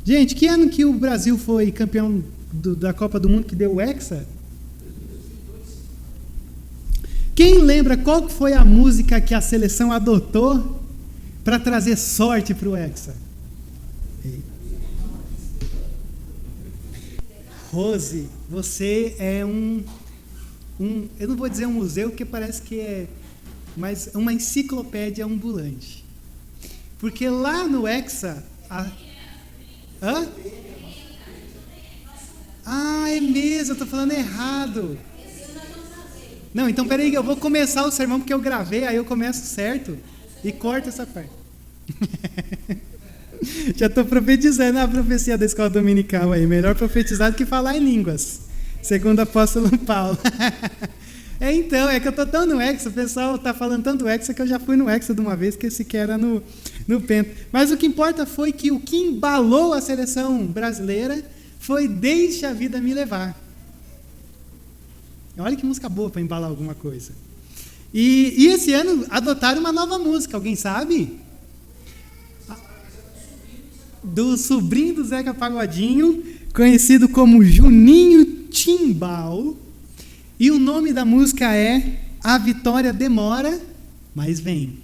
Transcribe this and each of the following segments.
Gente, que ano que o Brasil foi campeão da Copa do Mundo que deu o Hexa? Quem lembra qual foi a música que a seleção adotou para trazer sorte para o Hexa? Rose, você é eu não vou dizer um museu, porque parece que é, mas uma enciclopédia ambulante. Porque lá no Hexa... Hã? Ah, é mesmo, eu estou falando errado. Não, então peraí, eu vou começar o sermão porque eu gravei, aí eu começo certo e corto essa parte. Já estou profetizando a profecia da escola dominical aí. Melhor profetizar do que falar em línguas, segundo o apóstolo Paulo. Então, é que eu estou tão no Hexa, o pessoal está falando tanto do Hexa que eu já fui no Hexa de uma vez, que sequer era no Penta. Mas o que importa foi que o que embalou a seleção brasileira foi Deixa a Vida Me Levar. Olha que música boa para embalar alguma coisa. E esse ano adotaram uma nova música, alguém sabe? Do sobrinho do Zeca Pagodinho, conhecido como Juninho Timbal. E o nome da música é A Vitória Demora, Mas Vem.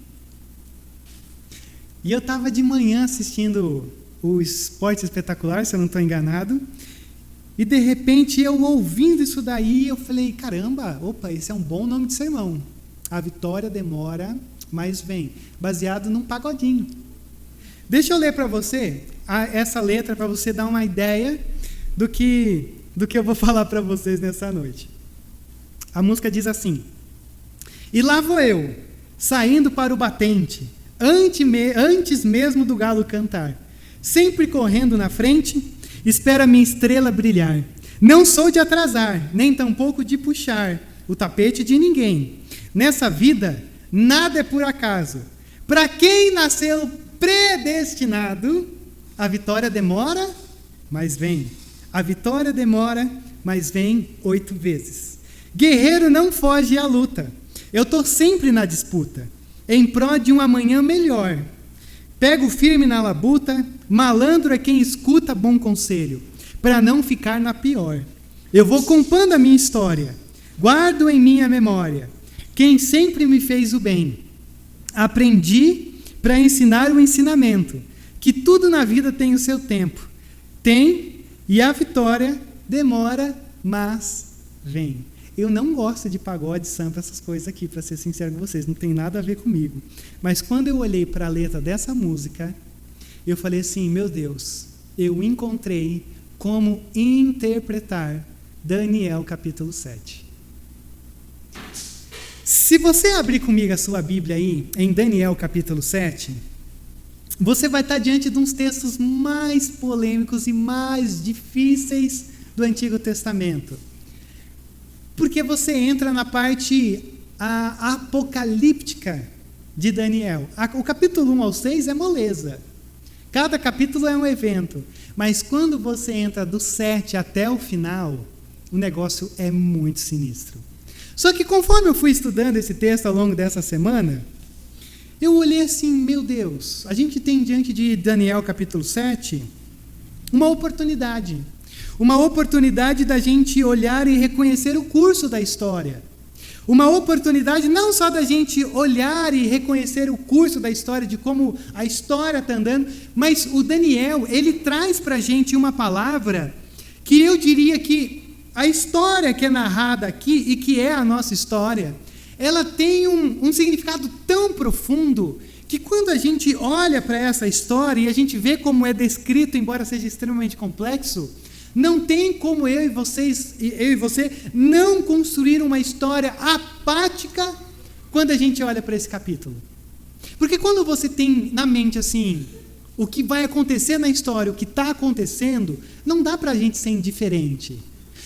E eu estava de manhã assistindo o Esporte Espetacular, se eu não estou enganado, e de repente eu ouvindo isso daí, eu falei, caramba, opa, esse é um bom nome de sermão. A Vitória Demora, Mas Vem, baseado num pagodinho. Deixa eu ler para você essa letra, para você dar uma ideia do que eu vou falar para vocês nessa noite. A música diz assim: E lá vou eu, saindo para o batente, antes mesmo do galo cantar, sempre correndo na frente, espero a minha estrela brilhar. Não sou de atrasar, nem tampouco de puxar o tapete de ninguém. Nessa vida, nada é por acaso. Para quem nasceu predestinado, a vitória demora, mas vem. A vitória demora, mas vem 8 vezes. Guerreiro não foge à luta. Eu estou sempre na disputa, em prol de um amanhã melhor. Pego firme na labuta, malandro é quem escuta bom conselho, para não ficar na pior. Eu vou compondo a minha história, guardo em minha memória quem sempre me fez o bem. Aprendi para ensinar o ensinamento, que tudo na vida tem o seu tempo. Tem, e a vitória demora, mas vem. Eu não gosto de pagode, samba, essas coisas aqui, para ser sincero com vocês, não tem nada a ver comigo. Mas quando eu olhei para a letra dessa música, eu falei assim, meu Deus, eu encontrei como interpretar Daniel capítulo 7. Se você abrir comigo a sua Bíblia aí, em Daniel capítulo 7, você vai estar diante de uns textos mais polêmicos e mais difíceis do Antigo Testamento. Porque você entra na parte apocalíptica de Daniel. O capítulo 1 ao 6 é moleza. Cada capítulo é um evento. Mas quando você entra do 7 até o final, o negócio é muito sinistro. Só que conforme eu fui estudando esse texto ao longo dessa semana, eu olhei assim, meu Deus, a gente tem diante de Daniel capítulo 7 uma oportunidade. Uma oportunidade da gente olhar e reconhecer o curso da história. Uma oportunidade não só da gente olhar e reconhecer o curso da história, de como a história está andando, mas o Daniel, ele traz para a gente uma palavra que eu diria que a história que é narrada aqui e que é a nossa história, ela tem um significado tão profundo que quando a gente olha para essa história e a gente vê como é descrito, embora seja extremamente complexo, não tem como eu e você não construir uma história apática quando a gente olha para esse capítulo. Porque quando você tem na mente assim, o que vai acontecer na história, o que está acontecendo, não dá para a gente ser indiferente.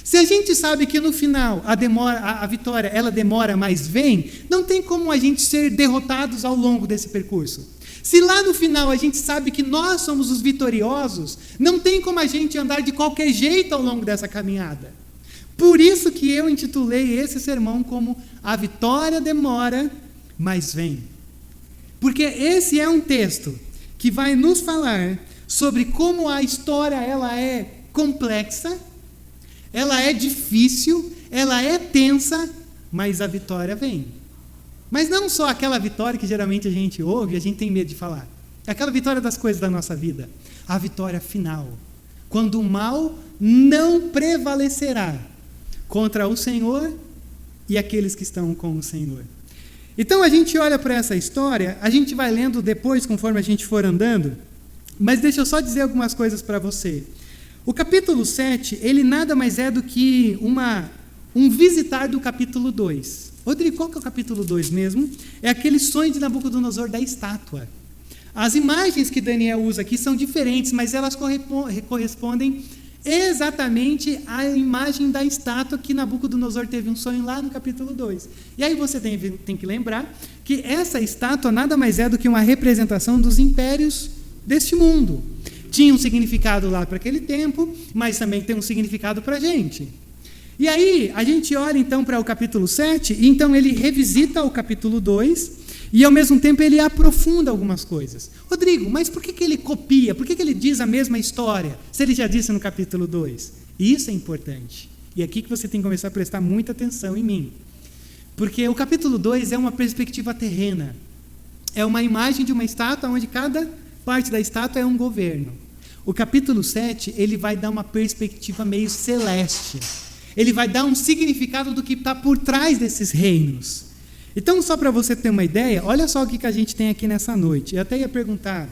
Se a gente sabe que no final a vitória ela demora, mas vem, não tem como a gente ser derrotados ao longo desse percurso. Se lá no final a gente sabe que nós somos os vitoriosos, não tem como a gente andar de qualquer jeito ao longo dessa caminhada. Por isso que eu intitulei esse sermão como A Vitória Demora, mas Vem. Porque esse é um texto que vai nos falar sobre como a história ela é complexa, ela é difícil, ela é tensa, mas a vitória vem. Mas não só aquela vitória que geralmente a gente ouve e a gente tem medo de falar. Aquela vitória das coisas da nossa vida. A vitória final. Quando o mal não prevalecerá contra o Senhor e aqueles que estão com o Senhor. Então a gente olha para essa história, a gente vai lendo depois conforme a gente for andando, mas deixa eu só dizer algumas coisas para você. O capítulo 7, ele nada mais é do que um visitar do capítulo 2. Rodrigo, qual que é o capítulo 2 mesmo? É aquele sonho de Nabucodonosor da estátua. As imagens que Daniel usa aqui são diferentes, mas elas correspondem exatamente à imagem da estátua que Nabucodonosor teve um sonho lá no capítulo 2. E aí você tem que lembrar que essa estátua nada mais é do que uma representação dos impérios deste mundo. Tinha um significado lá para aquele tempo, mas também tem um significado para a gente. E aí a gente olha então para o capítulo 7, e então ele revisita o capítulo 2, e ao mesmo tempo ele aprofunda algumas coisas. Rodrigo, mas por que ele copia? Por que ele diz a mesma história, se ele já disse no capítulo 2? Isso é importante. E é aqui que você tem que começar a prestar muita atenção em mim. Porque o capítulo 2 é uma perspectiva terrena. É uma imagem de uma estátua onde cada parte da estátua é um governo. O capítulo 7, ele vai dar uma perspectiva meio celeste. Ele vai dar um significado do que está por trás desses reinos. Então, só para você ter uma ideia, olha só o que a gente tem aqui nessa noite. Eu até ia perguntar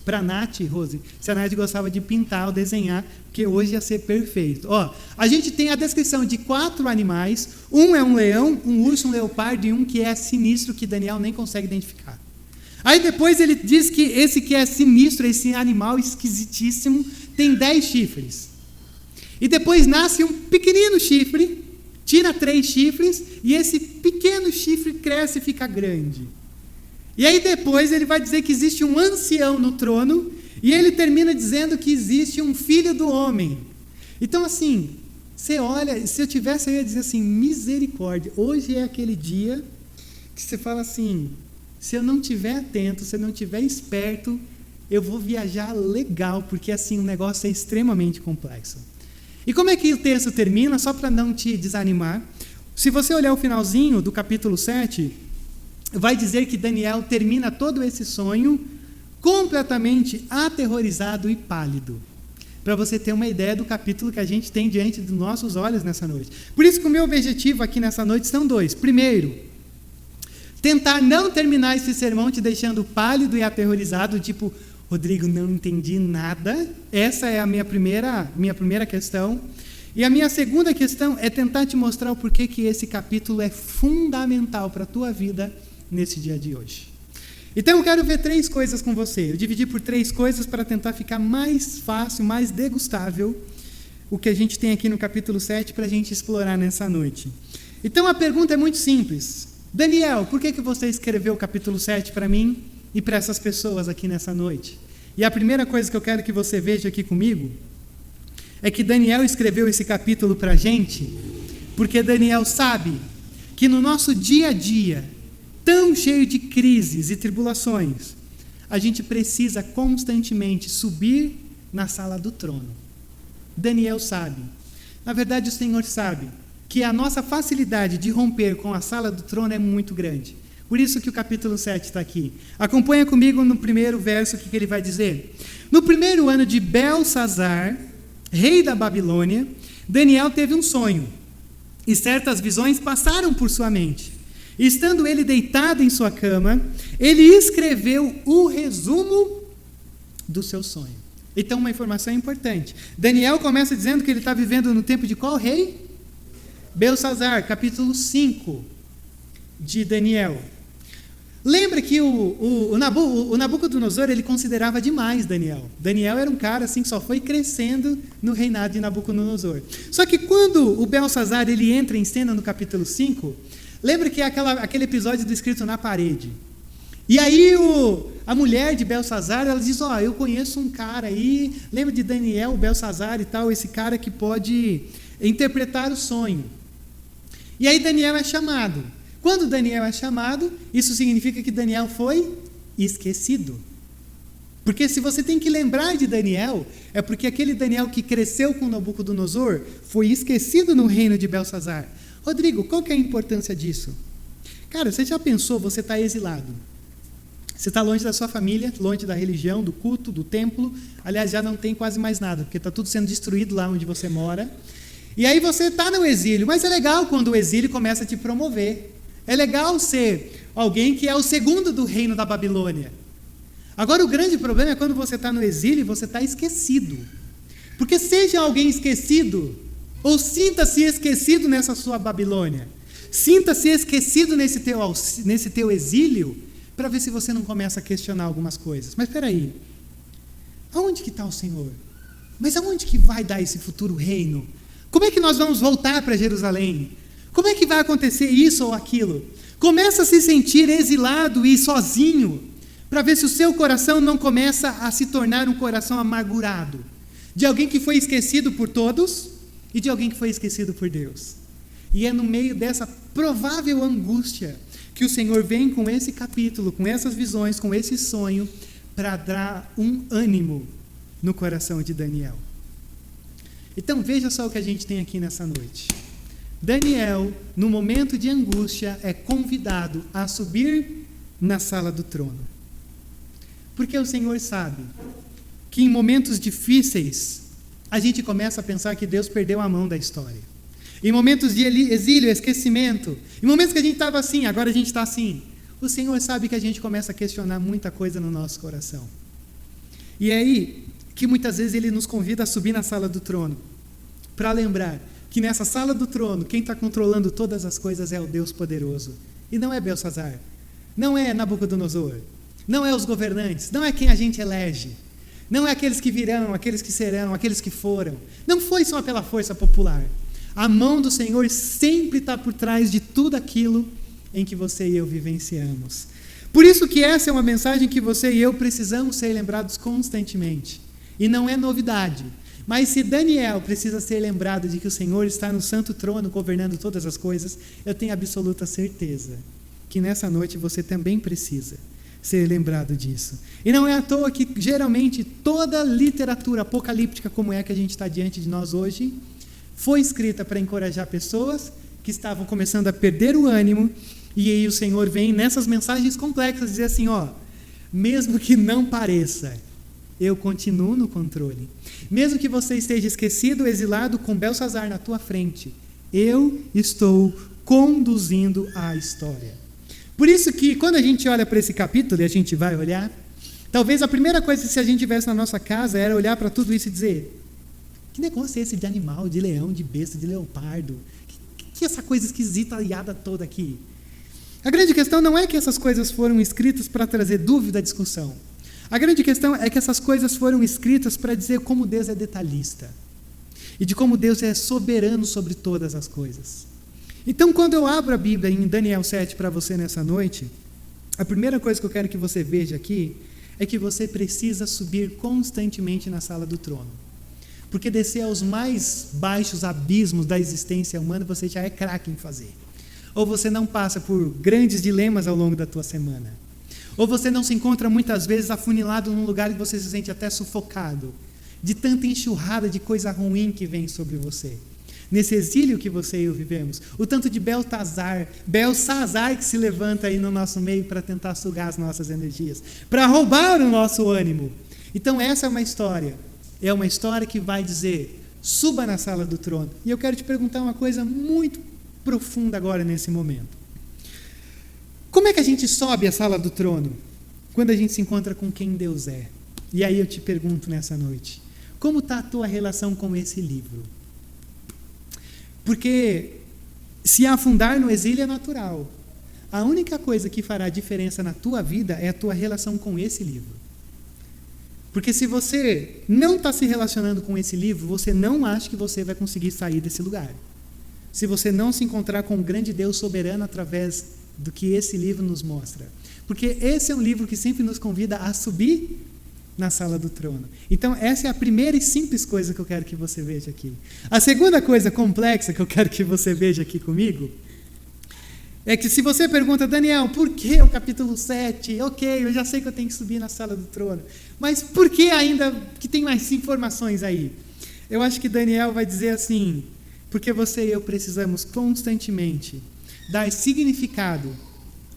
para a Nath, Rose, se a Nath gostava de pintar ou desenhar, porque hoje ia ser perfeito. Ó, a gente tem a descrição de 4 animais, um é um leão, um urso, um leopardo e um que é sinistro, que Daniel nem consegue identificar. Aí depois ele diz que esse que é sinistro, esse animal esquisitíssimo, tem 10 chifres. E depois nasce um pequenino chifre, tira 3 chifres, e esse pequeno chifre cresce e fica grande. E aí depois ele vai dizer que existe um ancião no trono, e ele termina dizendo que existe um filho do homem. Então assim, você olha, se eu tivesse, eu ia dizer assim, misericórdia, hoje é aquele dia que você fala assim, se eu não estiver atento, se eu não estiver esperto, eu vou viajar legal, porque assim o negócio é extremamente complexo. E como é que o texto termina, só para não te desanimar? Se você olhar o finalzinho do capítulo 7, vai dizer que Daniel termina todo esse sonho completamente aterrorizado e pálido. Para você ter uma ideia do capítulo que a gente tem diante dos nossos olhos nessa noite. Por isso que o meu objetivo aqui nessa noite são 2. Primeiro, tentar não terminar esse sermão te deixando pálido e aterrorizado, tipo, Rodrigo, não entendi nada. Essa é a minha primeira questão. E a minha segunda questão é tentar te mostrar o porquê que esse capítulo é fundamental para a tua vida nesse dia de hoje. Então eu quero ver 3 coisas com você. Eu dividi por 3 coisas para tentar ficar mais fácil, mais degustável o que a gente tem aqui no capítulo 7 para a gente explorar nessa noite. Então a pergunta é muito simples. Daniel, por que você escreveu o capítulo 7 para mim e para essas pessoas aqui nessa noite? E a primeira coisa que eu quero que você veja aqui comigo é que Daniel escreveu esse capítulo para a gente porque Daniel sabe que no nosso dia a dia, tão cheio de crises e tribulações, a gente precisa constantemente subir na sala do trono. Daniel sabe, na verdade o Senhor sabe, que a nossa facilidade de romper com a sala do trono é muito grande. Por isso que o capítulo 7 está aqui. Acompanha comigo no primeiro verso o que ele vai dizer. No primeiro ano de Belsazar, rei da Babilônia, Daniel teve um sonho, e certas visões passaram por sua mente. E estando ele deitado em sua cama, ele escreveu o resumo do seu sonho. Então, uma informação importante. Daniel começa dizendo que ele está vivendo no tempo de qual rei? Belsazar, capítulo 5 de Daniel. Lembra que o Nabucodonosor, ele considerava demais Daniel. Daniel era um cara assim, que só foi crescendo no reinado de Nabucodonosor. Só que quando o Belsazar ele entra em cena no capítulo 5, lembra que é aquele episódio do escrito na parede. E aí a mulher de Belsazar, ela diz, eu conheço um cara aí, lembra de Daniel, Belsazar e tal, esse cara que pode interpretar o sonho. E aí Daniel é chamado. Quando Daniel é chamado, isso significa que Daniel foi esquecido. Porque se você tem que lembrar de Daniel, é porque aquele Daniel que cresceu com Nabucodonosor foi esquecido no reino de Belsazar. Rodrigo, qual que é a importância disso? Cara, você já pensou, você está exilado. Você está longe da sua família, longe da religião, do culto, do templo. Aliás, já não tem quase mais nada, porque está tudo sendo destruído lá onde você mora. E aí você está no exílio, mas é legal quando o exílio começa a te promover. É legal ser alguém que é o segundo do reino da Babilônia. Agora, o grande problema é quando você está no exílio e você está esquecido. Porque seja alguém esquecido, ou sinta-se esquecido nessa sua Babilônia. Sinta-se esquecido nesse teu exílio, para ver se você não começa a questionar algumas coisas. Mas espera aí, aonde que está o Senhor? Mas aonde que vai dar esse futuro reino? Como é que nós vamos voltar para Jerusalém? Como é que vai acontecer isso ou aquilo? Começa a se sentir exilado e sozinho, para ver se o seu coração não começa a se tornar um coração amargurado, de alguém que foi esquecido por todos e de alguém que foi esquecido por Deus. E é no meio dessa provável angústia que o Senhor vem com esse capítulo, com essas visões, com esse sonho, para dar um ânimo no coração de Daniel. Então veja só o que a gente tem aqui nessa noite. Daniel, no momento de angústia, é convidado a subir na sala do trono. Porque o Senhor sabe que em momentos difíceis a gente começa a pensar que Deus perdeu a mão da história. Em momentos de exílio, esquecimento, em momentos que a gente estava assim, agora a gente está assim. O Senhor sabe que a gente começa a questionar muita coisa no nosso coração. E é aí que muitas vezes Ele nos convida a subir na sala do trono, para lembrar que nessa sala do trono, quem está controlando todas as coisas é o Deus poderoso. E não é Belsazar, não é Nabucodonosor, não é os governantes, não é quem a gente elege, não é aqueles que virão, aqueles que serão, aqueles que foram. Não foi só pela força popular. A mão do Senhor sempre está por trás de tudo aquilo em que você e eu vivenciamos. Por isso que essa é uma mensagem que você e eu precisamos ser lembrados constantemente. E não é novidade. Mas se Daniel precisa ser lembrado de que o Senhor está no santo trono governando todas as coisas, eu tenho absoluta certeza que nessa noite você também precisa ser lembrado disso. E não é à toa que geralmente toda literatura apocalíptica como é que a gente está diante de nós hoje, foi escrita para encorajar pessoas que estavam começando a perder o ânimo, e aí o Senhor vem nessas mensagens complexas dizer assim, ó, mesmo que não pareça, eu continuo no controle. Mesmo que você esteja esquecido, exilado com Belsazar na tua frente, eu estou conduzindo a história. Por isso que quando a gente olha para esse capítulo, e a gente vai olhar, talvez a primeira coisa que se a gente tivesse na nossa casa era olhar para tudo isso e dizer, que negócio é esse de animal, de leão, de besta, de leopardo? Que essa coisa esquisita, aliada toda aqui? A grande questão não é que essas coisas foram escritas para trazer dúvida à discussão. A grande questão é que essas coisas foram escritas para dizer como Deus é detalhista e de como Deus é soberano sobre todas as coisas. Então, quando eu abro a Bíblia em Daniel 7 para você nessa noite, a primeira coisa que eu quero que você veja aqui é que você precisa subir constantemente na sala do trono. Porque descer aos mais baixos abismos da existência humana você já é craque em fazer. Ou você não passa por grandes dilemas ao longo da tua semana. Ou você não se encontra muitas vezes afunilado num lugar que você se sente até sufocado, de tanta enxurrada de coisa ruim que vem sobre você. Nesse exílio que você e eu vivemos, o tanto de Belsazar que se levanta aí no nosso meio para tentar sugar as nossas energias, para roubar o nosso ânimo. Então essa é uma história que vai dizer, suba na sala do trono. E eu quero te perguntar uma coisa muito profunda agora nesse momento. Como é que a gente sobe a sala do trono? Quando a gente se encontra com quem Deus é. E aí eu te pergunto nessa noite, como está a tua relação com esse livro? Porque se afundar no exílio é natural. A única coisa que fará diferença na tua vida é a tua relação com esse livro. Porque se você não está se relacionando com esse livro, você não acha que você vai conseguir sair desse lugar. Se você não se encontrar com o grande Deus soberano através do que esse livro nos mostra. Porque esse é um livro que sempre nos convida a subir na sala do trono. Então, essa é a primeira e simples coisa que eu quero que você veja aqui. A segunda coisa complexa que eu quero que você veja aqui comigo é que se você pergunta, Daniel, por que o capítulo 7? Ok, eu já sei que eu tenho que subir na sala do trono, mas por que ainda que tem mais informações aí? Eu acho que Daniel vai dizer assim, porque você e eu precisamos constantemente dar significado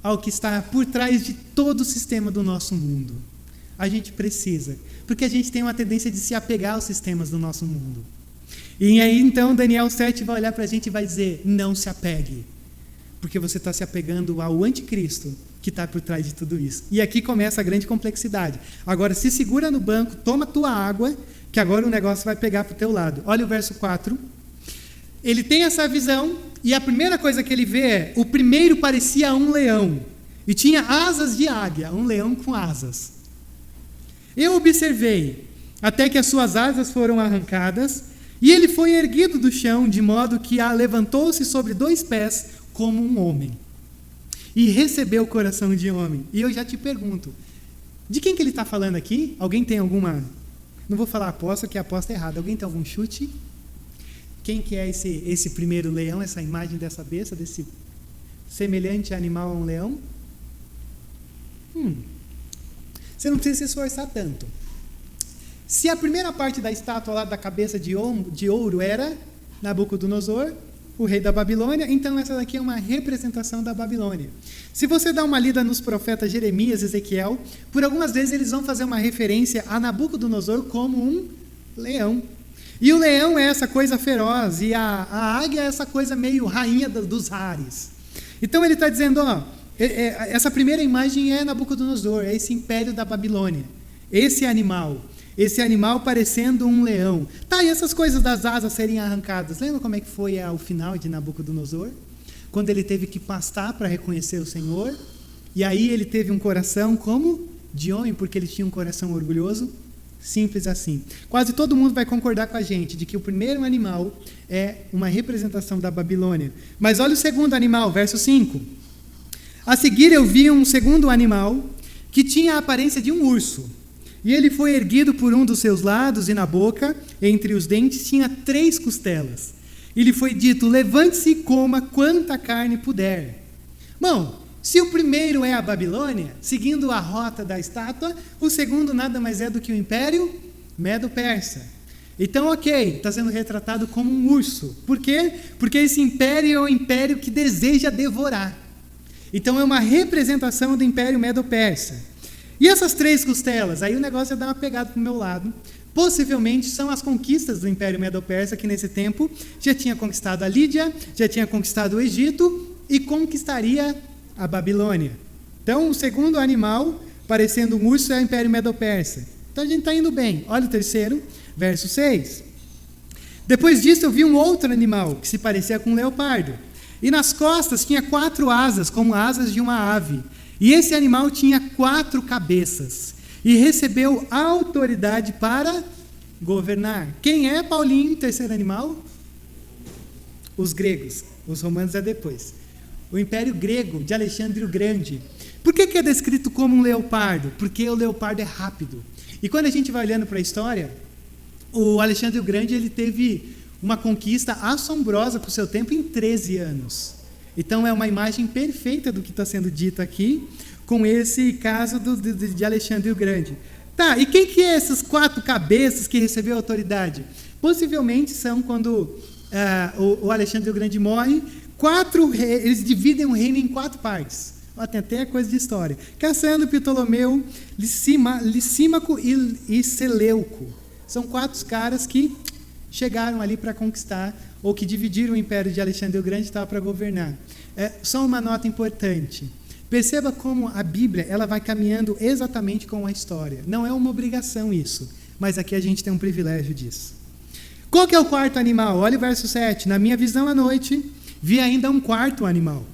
ao que está por trás de todo o sistema do nosso mundo. A gente precisa, porque a gente tem uma tendência de se apegar aos sistemas do nosso mundo. E aí então Daniel 7 vai olhar para a gente e vai dizer, não se apegue, porque você está se apegando ao anticristo que está por trás de tudo isso. E aqui começa a grande complexidade. Agora se segura no banco, toma tua água, que agora o negócio vai pegar para o teu lado. Olha o verso 4. Ele tem essa visão, e a primeira coisa que ele vê é, o primeiro parecia um leão, e tinha asas de águia, um leão com asas. Eu observei, até que as suas asas foram arrancadas, e ele foi erguido do chão, de modo que levantou-se sobre 2 pés, como um homem, e recebeu o coração de homem. E eu já te pergunto, de quem que ele está falando aqui? Alguém tem alguma... Não vou falar aposta, que a aposta é errada. Alguém tem algum chute? Quem que é esse primeiro leão, essa imagem dessa besta, desse semelhante animal a um leão? Você não precisa se esforçar tanto. Se a primeira parte da estátua lá da cabeça de ouro era Nabucodonosor, o rei da Babilônia, então essa daqui é uma representação da Babilônia. Se você dá uma lida nos profetas Jeremias e Ezequiel, por algumas vezes eles vão fazer uma referência a Nabucodonosor como um leão. E o leão é essa coisa feroz, e a águia é essa coisa meio rainha dos ares. Então ele está dizendo, essa primeira imagem é Nabucodonosor, é esse império da Babilônia, esse animal parecendo um leão. Tá, e essas coisas das asas serem arrancadas, lembra como é que foi o final de Nabucodonosor? Quando ele teve que pastar para reconhecer o Senhor, e aí ele teve um coração como de homem, porque ele tinha um coração orgulhoso. Simples assim. Quase todo mundo vai concordar com a gente de que o primeiro animal é uma representação da Babilônia. Mas olha o segundo animal, verso 5. A seguir eu vi um segundo animal que tinha a aparência de um urso. E ele foi erguido por um dos seus lados, e na boca, entre os dentes, tinha 3 costelas. E lhe foi dito, levante-se e coma quanta carne puder. Bom, se o primeiro é a Babilônia, seguindo a rota da estátua, o segundo nada mais é do que o Império Medo-Persa. Então, ok, está sendo retratado como um urso. Por quê? Porque esse império é um império que deseja devorar. Então, é uma representação do Império Medo-Persa. E essas 3 costelas, aí o negócio dá uma pegada para o meu lado, possivelmente são as conquistas do Império Medo-Persa, que nesse tempo já tinha conquistado a Lídia, já tinha conquistado o Egito e conquistaria a Babilônia. Então, o segundo animal, parecendo um urso, é o Império Medo-Persa. Então, a gente está indo bem. Olha o terceiro, verso 6. Depois disso, eu vi um outro animal, que se parecia com um leopardo. E nas costas tinha 4 asas, como asas de uma ave. E esse animal tinha 4 cabeças. E recebeu autoridade para governar. Quem é, Paulinho, o terceiro animal? Os gregos. Os romanos é depois. O Império Grego, de Alexandre o Grande. Por que é descrito como um leopardo? Porque o leopardo é rápido. E quando a gente vai olhando para a história, o Alexandre o Grande ele teve uma conquista assombrosa para o seu tempo em 13 anos. Então é uma imagem perfeita do que está sendo dito aqui, com esse caso de Alexandre o Grande. Tá, e quem que é esses 4 cabeças que recebeu autoridade? Possivelmente são quando o Alexandre o Grande morre, eles dividem o reino em 4 partes. Tem até coisa de história. Cassandro, Ptolomeu, Licímaco e Seleuco. São 4 caras que chegaram ali para conquistar, ou que dividiram o império de Alexandre o Grande para governar. Só uma nota importante. Perceba como a Bíblia ela vai caminhando exatamente com a história. Não é uma obrigação isso, mas aqui a gente tem um privilégio disso. Qual que é o 4º animal? Olha o verso 7. Na minha visão à noite, vi ainda um 4º animal,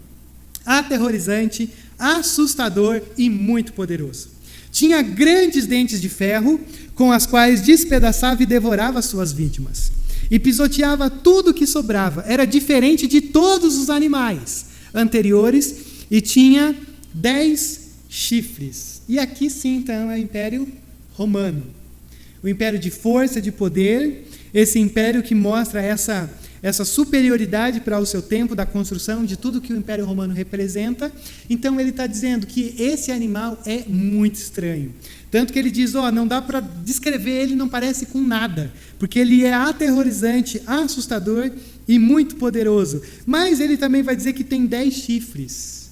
aterrorizante, assustador e muito poderoso. Tinha grandes dentes de ferro, com as quais despedaçava e devorava suas vítimas. E pisoteava tudo que sobrava. Era diferente de todos os animais anteriores e tinha 10 chifres. E aqui sim, então, é o Império Romano. O império de força, de poder, esse império que mostra essa superioridade para o seu tempo da construção de tudo que o Império Romano representa. Então ele está dizendo que esse animal é muito estranho. Tanto que ele diz, não dá para descrever, ele não parece com nada, porque ele é aterrorizante, assustador e muito poderoso. Mas ele também vai dizer que tem 10 chifres.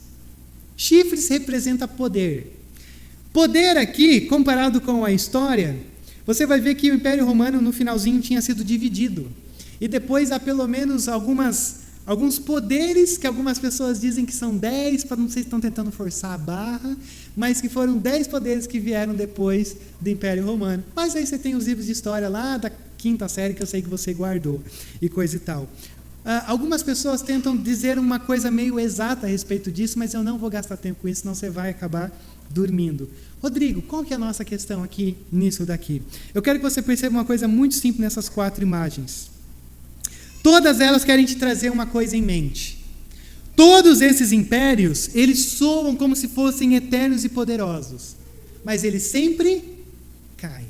Chifres representa poder. Poder aqui, comparado com a história, você vai ver que o Império Romano no finalzinho tinha sido dividido. E depois há pelo menos alguns poderes que algumas pessoas dizem que são 10, para não sei se estão tentando forçar a barra, mas que foram 10 poderes que vieram depois do Império Romano. Mas aí você tem os livros de história lá da 5ª série que eu sei que você guardou e coisa e tal. Algumas pessoas tentam dizer uma coisa meio exata a respeito disso, mas eu não vou gastar tempo com isso, senão você vai acabar dormindo. Rodrigo, qual que é a nossa questão aqui nisso daqui? Eu quero que você perceba uma coisa muito simples nessas 4 imagens. Todas elas querem te trazer uma coisa em mente. Todos esses impérios, eles soam como se fossem eternos e poderosos, mas eles sempre caem.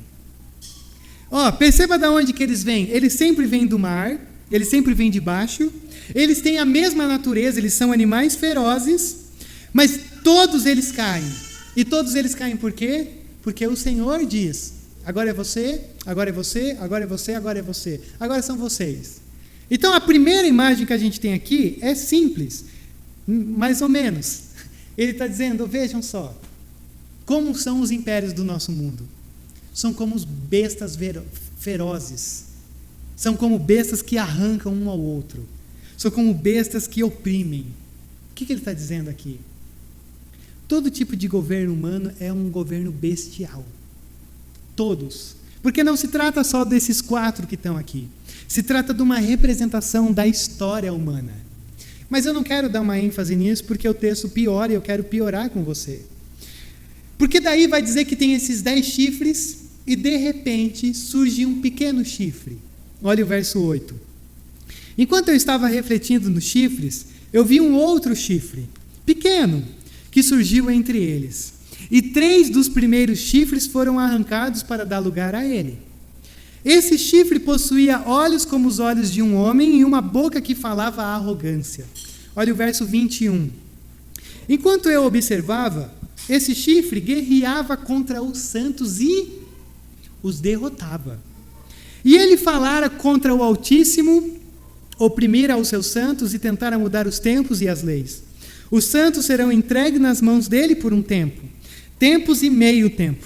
Perceba de onde que eles vêm. Eles sempre vêm do mar, eles sempre vêm de baixo, eles têm a mesma natureza, eles são animais ferozes, mas todos eles caem. E todos eles caem por quê? Porque o Senhor diz, agora é você, agora é você, agora é você, agora é você. Agora são vocês. Então a primeira imagem que a gente tem aqui é simples, mais ou menos. Ele está dizendo, vejam só, como são os impérios do nosso mundo. São como os bestas ferozes. São como bestas que arrancam um ao outro. São como bestas que oprimem. O que ele está dizendo aqui? Todo tipo de governo humano é um governo bestial. Todos. Porque não se trata só desses 4 que estão aqui. Se trata de uma representação da história humana. Mas eu não quero dar uma ênfase nisso, porque o texto piora e eu quero piorar com você. Porque daí vai dizer que tem esses 10 chifres e de repente surge um pequeno chifre. Olha o verso 8. Enquanto eu estava refletindo nos chifres, eu vi um outro chifre, pequeno, que surgiu entre eles. E 3 dos primeiros chifres foram arrancados para dar lugar a ele. Esse chifre possuía olhos como os olhos de um homem e uma boca que falava arrogância. Olha o verso 21. Enquanto eu observava, esse chifre guerreava contra os santos e os derrotava. E ele falara contra o Altíssimo, oprimira os seus santos e tentara mudar os tempos e as leis. Os santos serão entregues nas mãos dele por um tempo, tempos e meio tempo.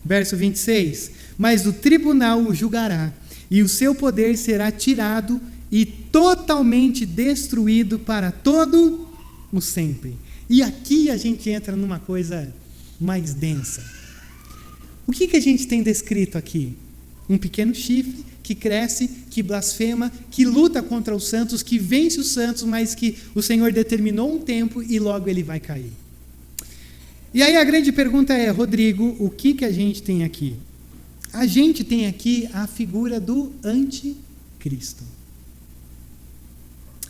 Verso 26. Mas do tribunal o julgará, e o seu poder será tirado e totalmente destruído para todo o sempre. E aqui a gente entra numa coisa mais densa. O que a gente tem descrito aqui? Um pequeno chifre que cresce, que blasfema, que luta contra os santos, que vence os santos, mas que o Senhor determinou um tempo e logo ele vai cair. E aí a grande pergunta é, Rodrigo, o que a gente tem aqui? A gente tem aqui a figura do anticristo.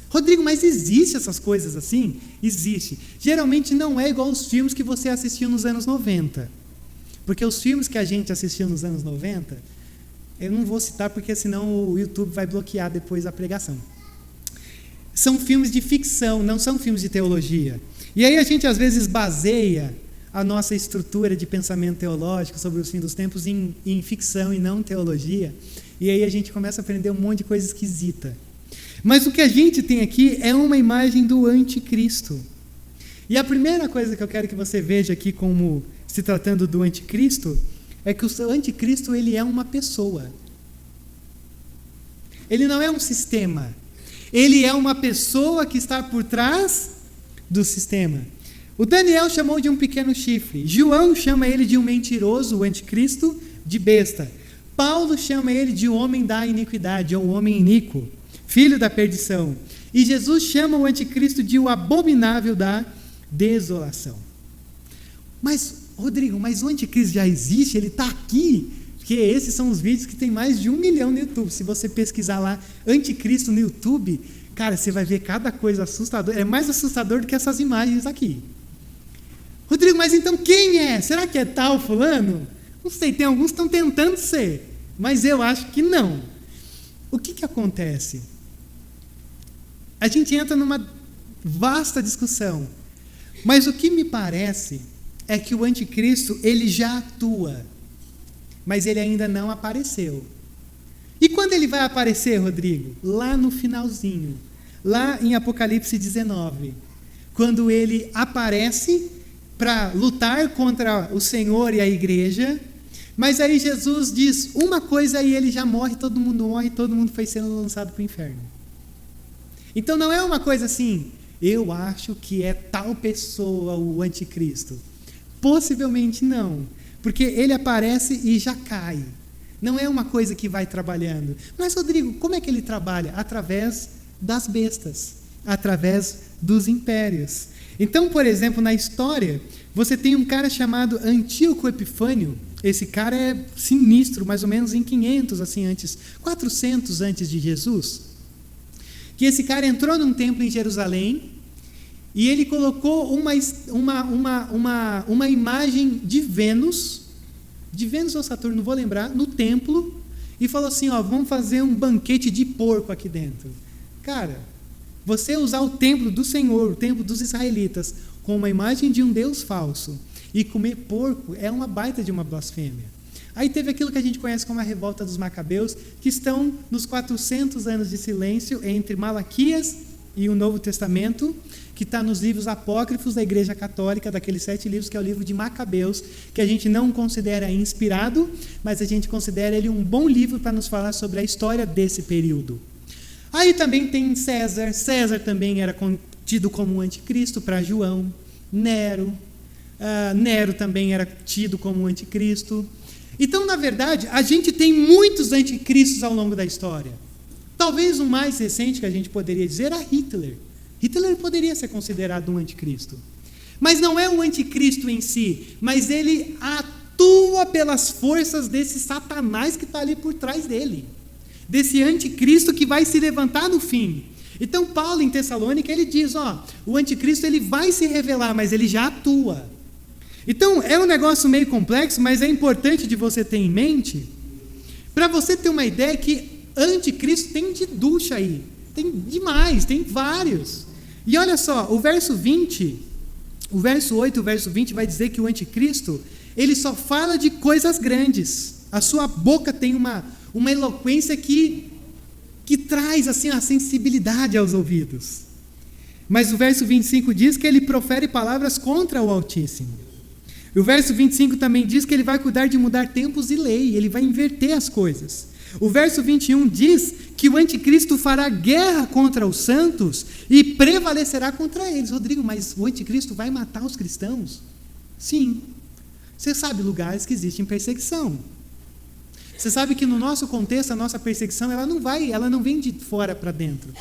Rodrigo, mas existe essas coisas assim? Existe. Geralmente não é igual aos filmes que você assistiu nos anos 90. Porque os filmes que a gente assistiu nos anos 90, eu não vou citar porque senão o YouTube vai bloquear depois a pregação. São filmes de ficção, não são filmes de teologia. E aí a gente às vezes baseia a nossa estrutura de pensamento teológico sobre os fins dos tempos em ficção e não teologia, e aí a gente começa a aprender um monte de coisa esquisita. Mas o que a gente tem aqui é uma imagem do anticristo. E a primeira coisa que eu quero que você veja aqui como se tratando do anticristo, é que o anticristo ele é uma pessoa. Ele não é um sistema. Ele é uma pessoa que está por trás do sistema. O Daniel chamou de um pequeno chifre. João chama ele de um mentiroso, o anticristo, de besta. Paulo chama ele de homem da iniquidade, ou homem iníquo, filho da perdição. E Jesus chama o anticristo de o abominável da desolação. Mas, Rodrigo, mas o anticristo já existe? Ele está aqui? Porque esses são os vídeos que tem mais de 1 milhão no YouTube. Se você pesquisar lá, anticristo no YouTube, cara, você vai ver cada coisa assustadora. É mais assustador do que essas imagens aqui. Rodrigo, mas então quem é? Será que é tal fulano? Não sei, tem alguns que estão tentando ser, mas eu acho que não. O que acontece? A gente entra numa vasta discussão. Mas o que me parece é que o anticristo, ele já atua, mas ele ainda não apareceu. E quando ele vai aparecer, Rodrigo? Lá no finalzinho, lá em Apocalipse 19, quando ele aparece para lutar contra o Senhor e a igreja, mas aí Jesus diz uma coisa e ele já morre, todo mundo foi sendo lançado para o inferno. Então não é uma coisa assim, eu acho que é tal pessoa o anticristo. Possivelmente não, porque ele aparece e já cai. Não é uma coisa que vai trabalhando. Mas, Rodrigo, como é que ele trabalha? Através das bestas, através dos impérios. Então, por exemplo, na história, você tem um cara chamado Antíoco Epifânio. Esse cara é sinistro, mais ou menos em 500, assim, 400 antes de Jesus. Que esse cara entrou num templo em Jerusalém e ele colocou uma imagem de Vênus ou Saturno, não vou lembrar, no templo, e falou assim, vamos fazer um banquete de porco aqui dentro. Cara, você usar o templo do Senhor, o templo dos israelitas, com uma imagem de um Deus falso, e comer porco é uma baita de uma blasfêmia. Aí teve aquilo que a gente conhece como a revolta dos Macabeus, que estão nos 400 anos de silêncio entre Malaquias e o Novo Testamento, que está nos livros apócrifos da Igreja Católica, daqueles 7 livros, que é o livro de Macabeus, que a gente não considera inspirado, mas a gente considera ele um bom livro para nos falar sobre a história desse período. Aí também tem César. César também era tido como um anticristo para João. Nero também era tido como um anticristo. Então, na verdade, a gente tem muitos anticristos ao longo da história. Talvez o mais recente que a gente poderia dizer era Hitler. Hitler poderia ser considerado um anticristo. Mas não é um anticristo em si, mas ele atua pelas forças desse Satanás que está ali por trás dele. Desse anticristo que vai se levantar no fim. Então, Paulo, em Tessalônica, ele diz, o anticristo ele vai se revelar, mas ele já atua. Então, é um negócio meio complexo, mas é importante de você ter em mente, para você ter uma ideia que anticristo tem de ducha aí. Tem demais, tem vários. E olha só, o verso 8 e o verso 20 vai dizer que o anticristo, ele só fala de coisas grandes. A sua boca tem uma eloquência que traz assim a sensibilidade aos ouvidos. Mas o verso 25 diz que ele profere palavras contra o Altíssimo. E o verso 25 também diz que ele vai cuidar de mudar tempos e lei, ele vai inverter as coisas. O verso 21 diz que o anticristo fará guerra contra os santos e prevalecerá contra eles. Rodrigo, mas o anticristo vai matar os cristãos? Sim. Você sabe lugares que existem perseguição. Você sabe que no nosso contexto, a nossa perseguição, ela não vem de fora para dentro.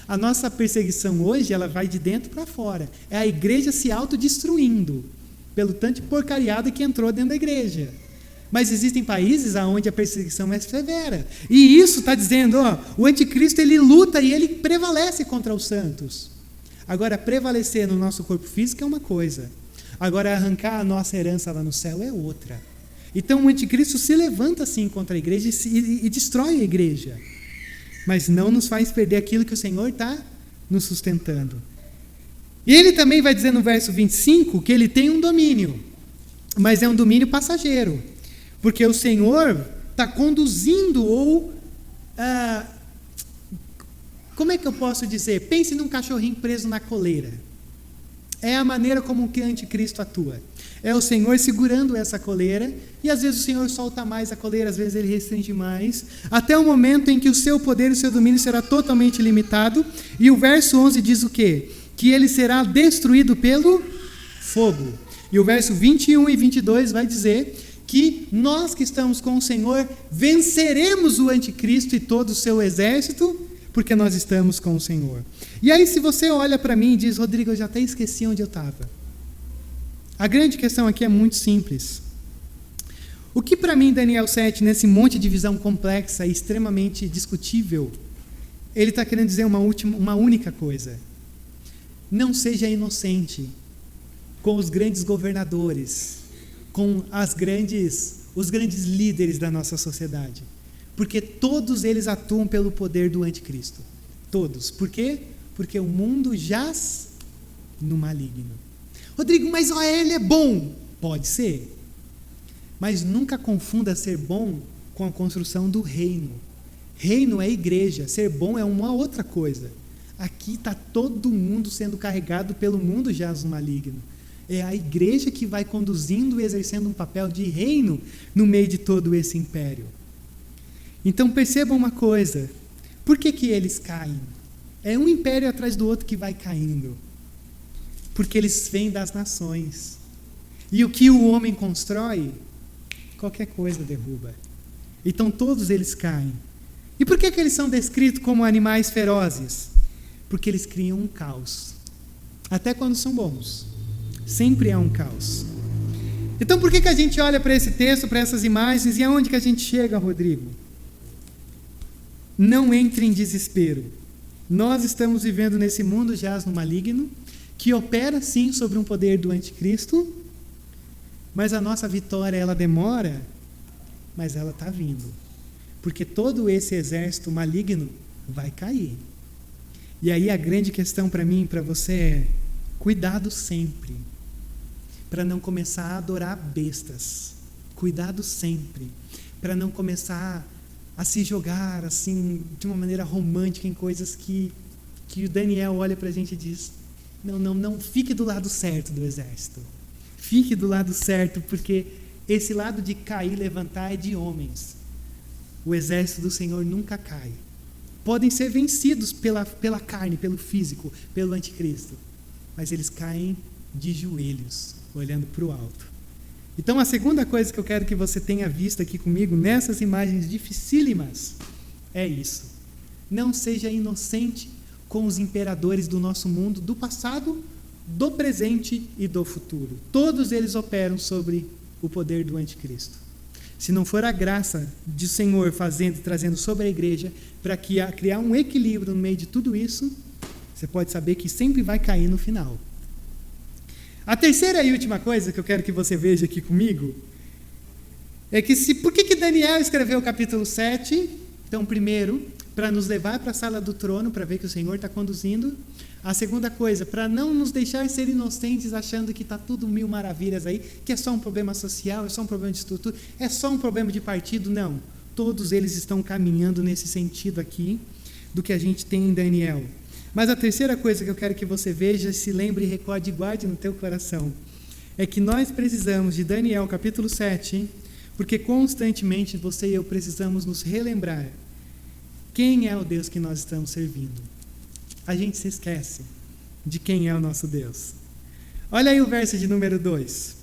A nossa perseguição hoje, ela vai de dentro para fora. É a igreja se autodestruindo pelo tanto de porcariada que entrou dentro da igreja. Mas existem países onde a perseguição é severa. E isso está dizendo, o anticristo ele luta e ele prevalece contra os santos. Agora, prevalecer no nosso corpo físico é uma coisa. Agora, arrancar a nossa herança lá no céu é outra. Então, o anticristo se levanta assim contra a igreja e destrói a igreja. Mas não nos faz perder aquilo que o Senhor está nos sustentando. E ele também vai dizer no verso 25 que ele tem um domínio, mas é um domínio passageiro. Porque o Senhor está conduzindo como é que eu posso dizer? Pense num cachorrinho preso na coleira. É a maneira como o anticristo atua. É o Senhor segurando essa coleira, e às vezes o Senhor solta mais a coleira, às vezes ele restringe mais, até o momento em que o seu poder e o seu domínio será totalmente limitado. E o verso 11 diz o quê? Que ele será destruído pelo fogo. E o verso 21 e 22 vai dizer que nós que estamos com o Senhor venceremos o anticristo e todo o seu exército, porque nós estamos com o Senhor. E aí, se você olha para mim e diz, Rodrigo, eu já até esqueci onde eu estava. A grande questão aqui é muito simples. O que para mim, Daniel 7, nesse monte de visão complexa e extremamente discutível, ele está querendo dizer uma única coisa. Não seja inocente com os grandes governadores, com os grandes líderes da nossa sociedade. Porque todos eles atuam pelo poder do anticristo. Todos. Por quê? porque o mundo jaz no maligno. Rodrigo, mas ele é bom. Pode ser. Mas nunca confunda ser bom com a construção do reino. Reino é igreja, ser bom é uma outra coisa. Aqui está todo mundo sendo carregado pelo mundo jaz no maligno. É a igreja que vai conduzindo e exercendo um papel de reino no meio de todo esse império. Então percebam uma coisa, por que eles caem? É um império atrás do outro que vai caindo. Porque eles vêm das nações. E o que o homem constrói, qualquer coisa derruba. Então todos eles caem. E por que eles são descritos como animais ferozes? Porque eles criam um caos. Até quando são bons. Sempre há um caos. Então por que a gente olha para esse texto, para essas imagens, e aonde que a gente chega, Rodrigo? Não entre em desespero. Nós estamos vivendo nesse mundo jaz no maligno, que opera sim sobre um poder do anticristo, mas a nossa vitória, ela demora, mas ela está vindo. Porque todo esse exército maligno vai cair. E aí a grande questão para mim e para você é, cuidado sempre, para não começar a adorar bestas. Cuidado sempre, para não começar a se jogar assim, de uma maneira romântica em coisas que o Daniel olha para a gente e diz, não, fique do lado certo do exército. Fique do lado certo, porque esse lado de cair e levantar é de homens. O exército do Senhor nunca cai. Podem ser vencidos pela carne, pelo físico, pelo anticristo, mas eles caem de joelhos, olhando para o alto. Então a segunda coisa que eu quero que você tenha visto aqui comigo, nessas imagens dificílimas, é isso. Não seja inocente com os imperadores do nosso mundo, do passado, do presente e do futuro. Todos eles operam sobre o poder do anticristo. Se não for a graça do Senhor fazendo e trazendo sobre a igreja para criar um equilíbrio no meio de tudo isso, você pode saber que sempre vai cair no final. A terceira e última coisa que eu quero que você veja aqui comigo é que por que Daniel escreveu o capítulo 7? Então, primeiro, para nos levar para a sala do trono, para ver que o Senhor está conduzindo. A segunda coisa, para não nos deixar ser inocentes achando que está tudo mil maravilhas aí, que é só um problema social, é só um problema de estrutura, é só um problema de partido. Não, todos eles estão caminhando nesse sentido aqui do que a gente tem em Daniel. Mas a terceira coisa que eu quero que você veja, se lembre, recorde e guarde no teu coração, é que nós precisamos de Daniel capítulo 7, porque constantemente você e eu precisamos nos relembrar quem é o Deus que nós estamos servindo. A gente se esquece de quem é o nosso Deus. Olha aí o verso de número 2.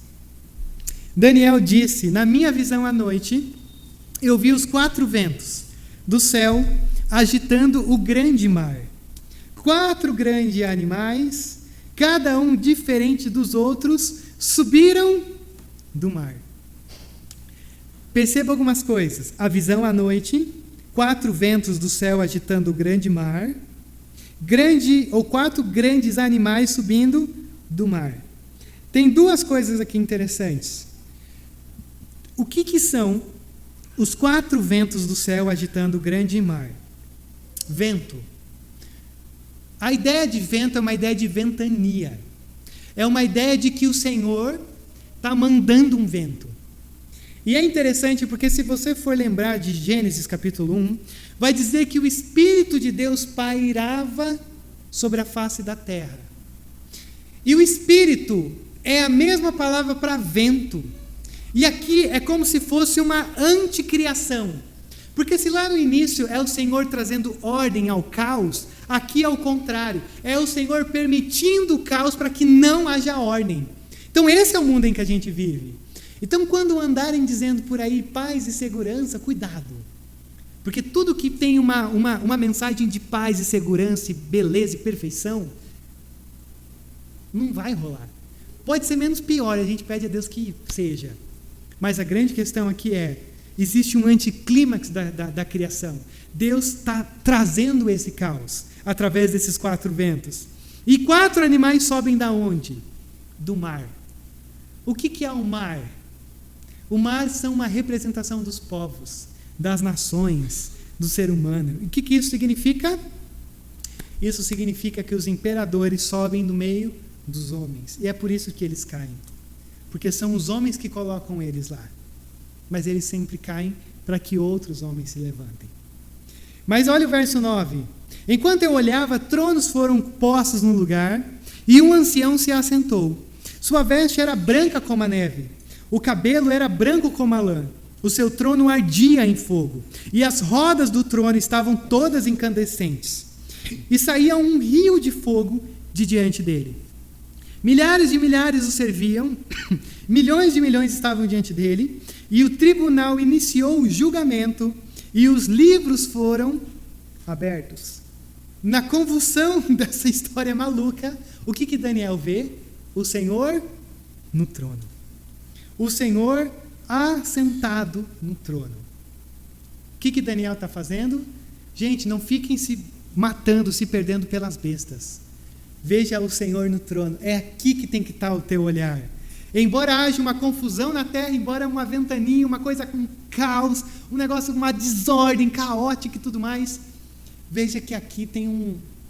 Daniel disse, na minha visão à noite, eu vi os 4 ventos do céu agitando o grande mar. 4 grandes animais, cada um diferente dos outros, subiram do mar. Perceba algumas coisas. A visão à noite, 4 ventos do céu agitando o grande mar, 4 grandes animais subindo do mar. Tem 2 coisas aqui interessantes. O que são os 4 ventos do céu agitando o grande mar? Vento. A ideia de vento é uma ideia de ventania. É uma ideia de que o Senhor está mandando um vento. E é interessante porque se você for lembrar de Gênesis capítulo 1, vai dizer que o Espírito de Deus pairava sobre a face da terra. E o Espírito é a mesma palavra para vento. E aqui é como se fosse uma anticriação. Porque se lá no início é o Senhor trazendo ordem ao caos, aqui é o contrário. É o Senhor permitindo o caos para que não haja ordem. Então esse é o mundo em que a gente vive. Então quando andarem dizendo por aí paz e segurança, cuidado. Porque tudo que tem uma mensagem de paz e segurança, e beleza e perfeição, não vai rolar. Pode ser menos pior, a gente pede a Deus que seja. Mas a grande questão aqui é, existe um anticlímax da criação. Deus está trazendo esse caos através desses 4 ventos. E 4 animais sobem da onde? Do mar. O que é o mar? O mar são uma representação dos povos, das nações, do ser humano. E o que isso significa? Isso significa que os imperadores sobem no meio dos homens. E é por isso que eles caem. Porque são os homens que colocam eles lá. Mas eles sempre caem para que outros homens se levantem. Mas olha o verso 9. Enquanto eu olhava, tronos foram postos no lugar, e um ancião se assentou. Sua veste era branca como a neve, o cabelo era branco como a lã, o seu trono ardia em fogo, e as rodas do trono estavam todas incandescentes. E saía um rio de fogo de diante dele. Milhares de milhares o serviam, milhões de milhões estavam diante dele, e o tribunal iniciou o julgamento, e os livros foram abertos. Na convulsão dessa história maluca, o que Daniel vê? O Senhor no trono. O Senhor assentado no trono. O que Daniel está fazendo? Gente, não fiquem se matando, se perdendo pelas bestas. Veja o Senhor no trono. É aqui que tem que estar o teu olhar. Embora haja uma confusão na terra, embora uma ventania, uma coisa com caos, um negócio, uma desordem caótica e tudo mais, veja que aqui tem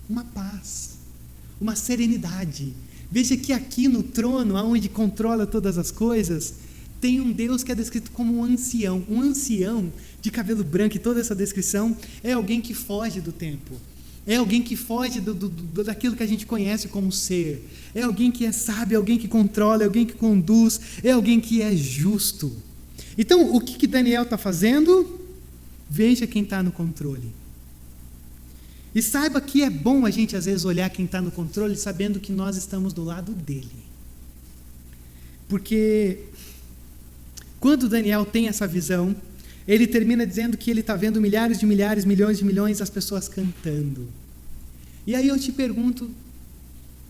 uma paz, uma serenidade. Veja que aqui no trono, onde controla todas as coisas, tem um Deus que é descrito como um ancião. Um ancião de cabelo branco, e toda essa descrição é alguém que foge do tempo. É alguém que foge daquilo que a gente conhece como ser. É alguém que é sábio, é alguém que controla, é alguém que conduz, é alguém que é justo. Então, o que Daniel está fazendo? Veja quem está no controle. E saiba que é bom a gente, às vezes, olhar quem está no controle, sabendo que nós estamos do lado dele. Porque quando Daniel tem essa visão, ele termina dizendo que ele está vendo milhares de milhares, milhões de milhões, as pessoas cantando. E aí eu te pergunto,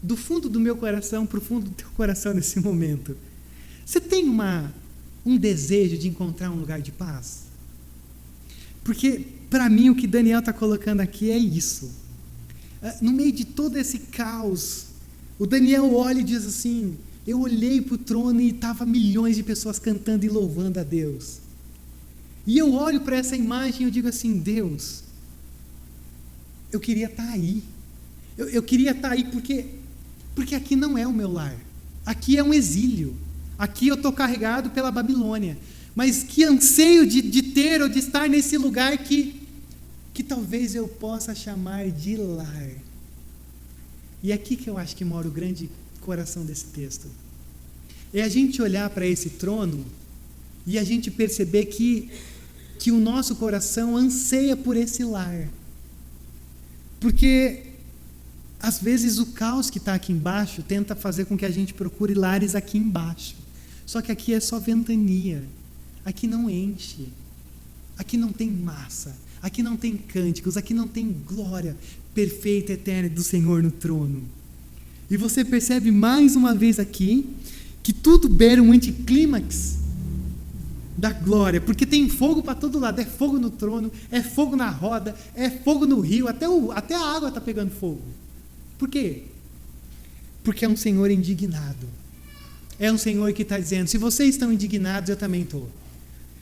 do fundo do meu coração para o fundo do teu coração nesse momento, você tem um desejo de encontrar um lugar de paz? Porque, para mim, o que Daniel está colocando aqui é isso. No meio de todo esse caos, o Daniel olha e diz assim, eu olhei para o trono e estava milhões de pessoas cantando e louvando a Deus. E eu olho para essa imagem e eu digo assim, Deus, eu queria estar aí. Eu queria estar aí porque aqui não é o meu lar. Aqui é um exílio. Aqui eu estou carregado pela Babilônia. Mas que anseio de ter ou de estar nesse lugar que talvez eu possa chamar de lar. E é aqui que eu acho que mora o grande coração desse texto. É a gente olhar para esse trono e a gente perceber que o nosso coração anseia por esse lar. Porque, às vezes, o caos que está aqui embaixo tenta fazer com que a gente procure lares aqui embaixo. Só que aqui é só ventania. Aqui não enche. Aqui não tem massa. Aqui não tem cânticos. Aqui não tem glória perfeita, eterna do Senhor no trono. E você percebe mais uma vez aqui que tudo beira um anticlímax da glória, porque tem fogo para todo lado, é fogo no trono, é fogo na roda, é fogo no rio, até a água está pegando fogo. Por quê? Porque é um Senhor indignado, é um Senhor que está dizendo, se vocês estão indignados, eu também estou.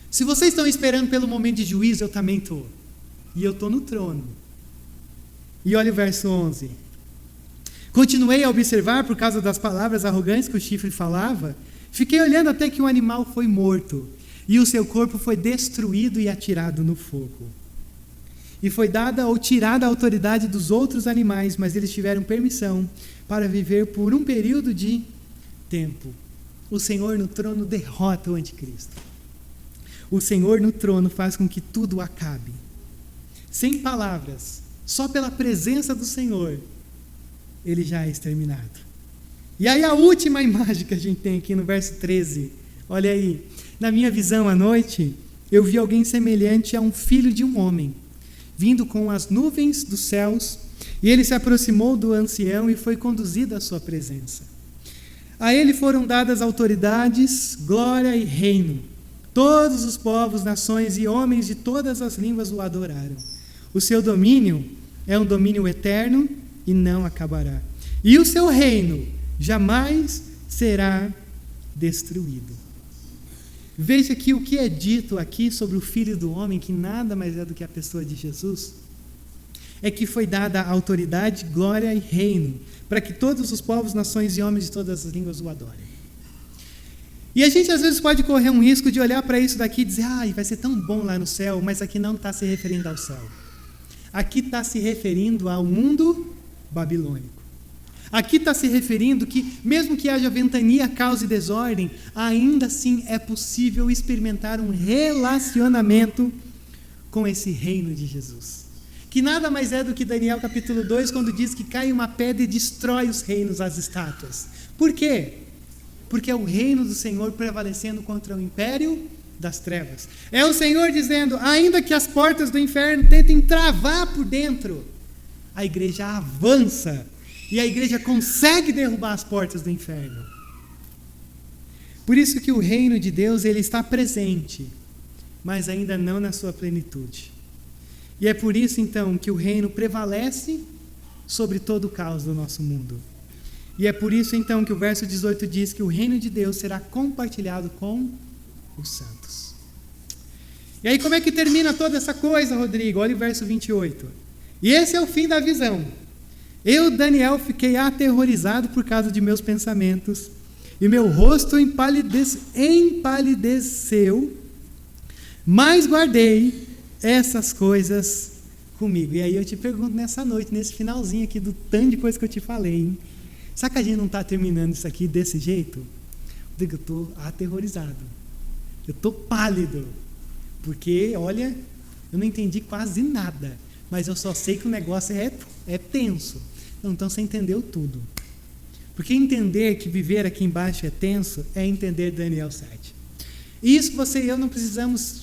Se vocês estão esperando pelo momento de juízo, eu também estou. E eu estou no trono. E olha o verso 11. Continuei a observar por causa das palavras arrogantes que o chifre falava, fiquei olhando até que o animal foi morto, e o seu corpo foi destruído e atirado no fogo. E foi dada ou tirada a autoridade dos outros animais, mas eles tiveram permissão para viver por um período de tempo. O Senhor no trono derrota o anticristo. O Senhor no trono faz com que tudo acabe. Sem palavras, só pela presença do Senhor, ele já é exterminado. E aí a última imagem que a gente tem aqui no verso 13, olha aí. Na minha visão à noite, eu vi alguém semelhante a um filho de um homem, vindo com as nuvens dos céus, e ele se aproximou do ancião e foi conduzido à sua presença. A ele foram dadas autoridades, glória e reino. Todos os povos, nações e homens de todas as línguas o adoraram. O seu domínio é um domínio eterno e não acabará. E o seu reino jamais será destruído. Veja que o que é dito aqui sobre o Filho do Homem, que nada mais é do que a pessoa de Jesus, é que foi dada a autoridade, glória e reino, para que todos os povos, nações e homens de todas as línguas o adorem. E a gente às vezes pode correr um risco de olhar para isso daqui e dizer, vai ser tão bom lá no céu, mas aqui não está se referindo ao céu. Aqui está se referindo ao mundo babilônico. Aqui está se referindo que, mesmo que haja ventania, caos e desordem, ainda assim é possível experimentar um relacionamento com esse reino de Jesus. Que nada mais é do que Daniel capítulo 2, quando diz que cai uma pedra e destrói os reinos, as estátuas. Por quê? Porque é o reino do Senhor prevalecendo contra o império das trevas. É o Senhor dizendo, ainda que as portas do inferno tentem travar por dentro, a igreja avança e a igreja consegue derrubar as portas do inferno. Por isso que o reino de Deus, ele está presente, mas ainda não na sua plenitude. E é por isso então que o reino prevalece sobre todo o caos do nosso mundo. E é por isso então que o verso 18 diz que o reino de Deus será compartilhado com os santos. E aí como é que termina toda essa coisa, Rodrigo? Olha o verso 28. E esse é o fim da visão. Eu, Daniel, fiquei aterrorizado por causa de meus pensamentos, e meu rosto empalideceu, mas guardei essas coisas comigo. E aí eu te pergunto nessa noite, nesse finalzinho aqui do tanto de coisa que eu te falei, hein? Será que a gente não está terminando isso aqui desse jeito? Eu estou aterrorizado. Eu estou pálido. Porque, olha, eu não entendi quase nada. Mas eu só sei que o negócio é tenso. Então você entendeu tudo. Porque entender que viver aqui embaixo é tenso é entender Daniel 7. E isso você e eu não precisamos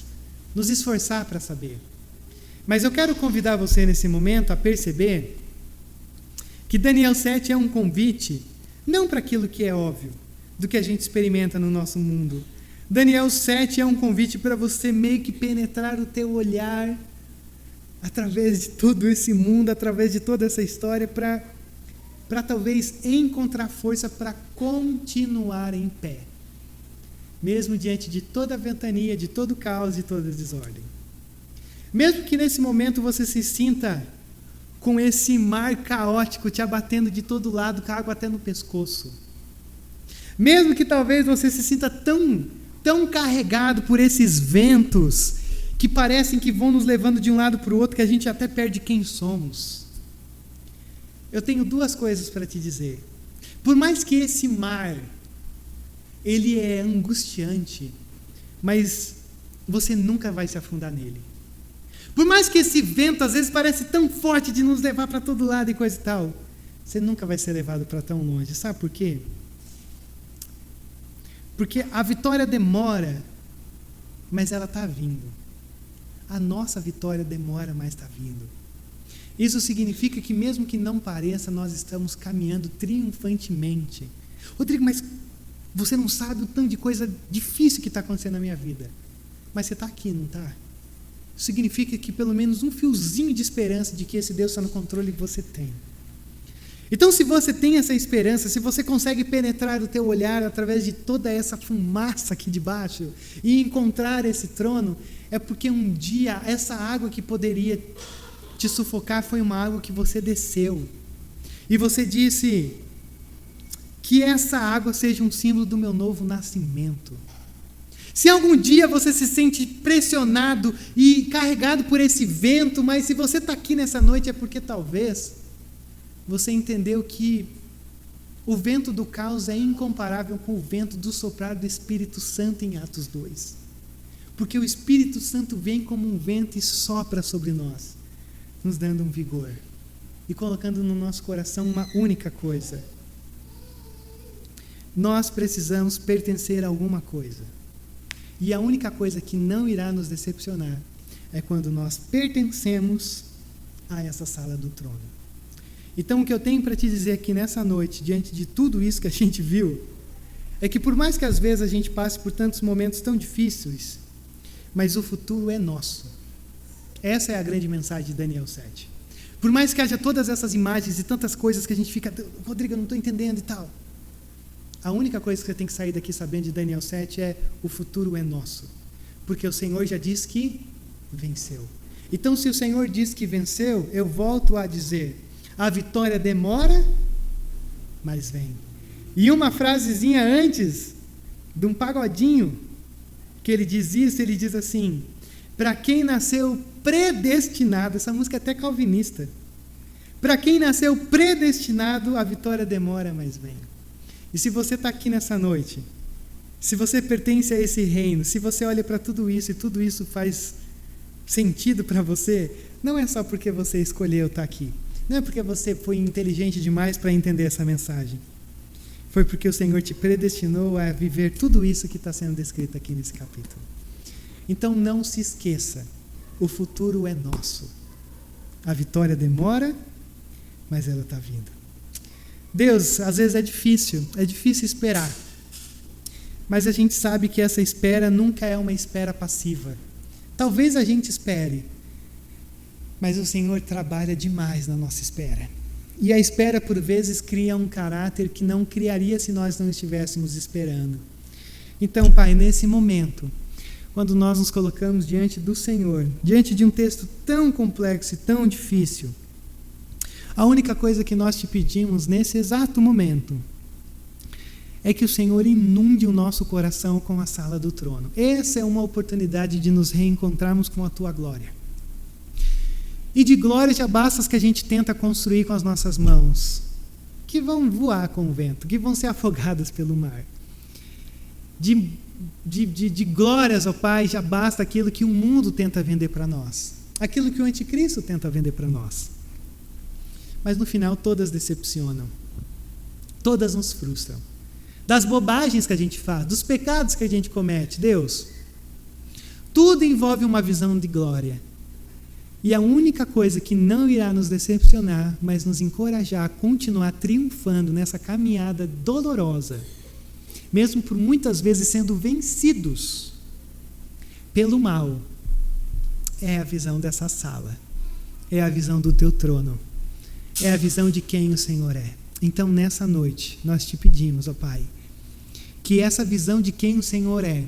nos esforçar para saber. Mas eu quero convidar você nesse momento a perceber que Daniel 7 é um convite, não para aquilo que é óbvio, do que a gente experimenta no nosso mundo. Daniel 7 é um convite para você meio que penetrar o teu olhar através de todo esse mundo, através de toda essa história, para talvez encontrar força para continuar em pé, mesmo diante de toda a ventania, de todo o caos e toda a desordem. Mesmo que nesse momento você se sinta com esse mar caótico te abatendo de todo lado, com a água até no pescoço. Mesmo que talvez você se sinta tão carregado por esses ventos que parecem que vão nos levando de um lado para o outro, que a gente até perde quem somos. Eu tenho duas coisas para te dizer. Por mais que esse mar, ele é angustiante, mas você nunca vai se afundar nele. Por mais que esse vento às vezes parece tão forte de nos levar para todo lado e coisa e tal, você nunca vai ser levado para tão longe. Sabe por quê? Porque a vitória demora, mas ela está vindo. A nossa vitória demora, mas está vindo. Isso significa que mesmo que não pareça, nós estamos caminhando triunfantemente. Rodrigo, mas você não sabe o tanto de coisa difícil que está acontecendo na minha vida. Mas você está aqui, não está? Significa que pelo menos um fiozinho de esperança de que esse Deus está no controle você tem. Então, se você tem essa esperança, se você consegue penetrar o teu olhar através de toda essa fumaça aqui de baixo e encontrar esse trono, é porque um dia essa água que poderia te sufocar foi uma água que você desceu. E você disse que essa água seja um símbolo do meu novo nascimento. Se algum dia você se sente pressionado e carregado por esse vento, mas se você está aqui nessa noite é porque talvez você entendeu que o vento do caos é incomparável com o vento do soprar do Espírito Santo em Atos 2. Porque o Espírito Santo vem como um vento e sopra sobre nós, nos dando um vigor e colocando no nosso coração uma única coisa. Nós precisamos pertencer a alguma coisa. E a única coisa que não irá nos decepcionar é quando nós pertencemos a essa sala do trono. Então, o que eu tenho para te dizer aqui nessa noite, diante de tudo isso que a gente viu, é que por mais que às vezes a gente passe por tantos momentos tão difíceis, mas o futuro é nosso. Essa é a grande mensagem de Daniel 7. Por mais que haja todas essas imagens e tantas coisas que a gente fica, Rodrigo, eu não estou entendendo e tal. A única coisa que você tem que sair daqui sabendo de Daniel 7 é: o futuro é nosso. Porque o Senhor já disse que venceu. Então, se o Senhor diz que venceu, eu volto a dizer: a vitória demora, mas vem. E uma frasezinha antes, de um pagodinho, que ele diz isso, ele diz assim: para quem nasceu predestinado, essa música é até calvinista, para quem nasceu predestinado, a vitória demora, mas vem. E se você está aqui nessa noite, se você pertence a esse reino, se você olha para tudo isso e tudo isso faz sentido para você, não é só porque você escolheu estar aqui, não é porque você foi inteligente demais para entender essa mensagem, foi porque o Senhor te predestinou a viver tudo isso que está sendo descrito aqui nesse capítulo. Então não se esqueça, o futuro é nosso. A vitória demora, mas ela está vindo. Deus, às vezes é difícil esperar, mas a gente sabe que essa espera nunca é uma espera passiva. Talvez a gente espere, mas o Senhor trabalha demais na nossa espera. E a espera, por vezes, cria um caráter que não criaria se nós não estivéssemos esperando. Então, Pai, nesse momento, quando nós nos colocamos diante do Senhor, diante de um texto tão complexo e tão difícil, a única coisa que nós te pedimos nesse exato momento é que o Senhor inunde o nosso coração com a sala do trono. Essa é uma oportunidade de nos reencontrarmos com a Tua glória. E de glória já basta as que a gente tenta construir com as nossas mãos, que vão voar com o vento, que vão ser afogadas pelo mar. De glórias, ó Pai, já basta aquilo que o mundo tenta vender para nós, aquilo que o anticristo tenta vender para nós. Mas no final todas decepcionam, todas nos frustram. Das bobagens que a gente faz, dos pecados que a gente comete, Deus, tudo envolve uma visão de glória. E a única coisa que não irá nos decepcionar, mas nos encorajar a continuar triunfando nessa caminhada dolorosa, mesmo por muitas vezes sendo vencidos pelo mal, é a visão dessa sala, é a visão do Teu trono, é a visão de quem o Senhor é. Então, nessa noite, nós te pedimos, ó Pai, que essa visão de quem o Senhor é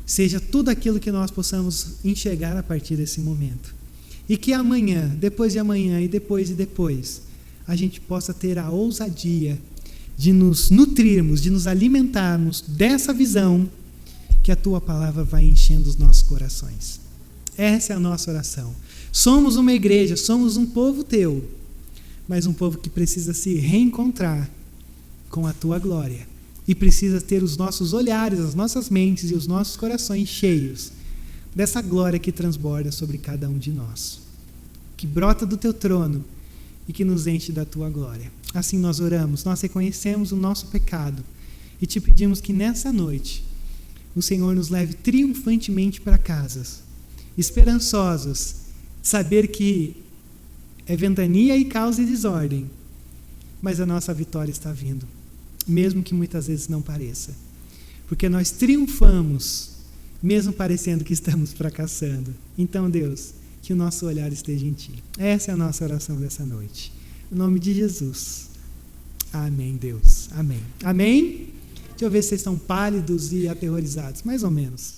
seja tudo aquilo que nós possamos enxergar a partir desse momento. E que amanhã, depois de amanhã e depois, a gente possa ter a ousadia de nos nutrirmos, de nos alimentarmos dessa visão que a Tua palavra vai enchendo os nossos corações. Essa é a nossa oração. Somos uma igreja, somos um povo Teu, mas um povo que precisa se reencontrar com a Tua glória. E precisa ter os nossos olhares, as nossas mentes e os nossos corações cheios dessa glória que transborda sobre cada um de nós, que brota do Teu trono e que nos enche da Tua glória. Assim nós oramos, nós reconhecemos o nosso pecado e te pedimos que nessa noite o Senhor nos leve triunfantemente para casas, esperançosos, saber que é ventania e caos e desordem, mas a nossa vitória está vindo, mesmo que muitas vezes não pareça, porque nós triunfamos, mesmo parecendo que estamos fracassando. Então, Deus, que o nosso olhar esteja em Ti. Essa é a nossa oração dessa noite. Em nome de Jesus. Amém, Deus. Amém. Amém? Deixa eu ver se vocês estão pálidos e aterrorizados. Mais ou menos.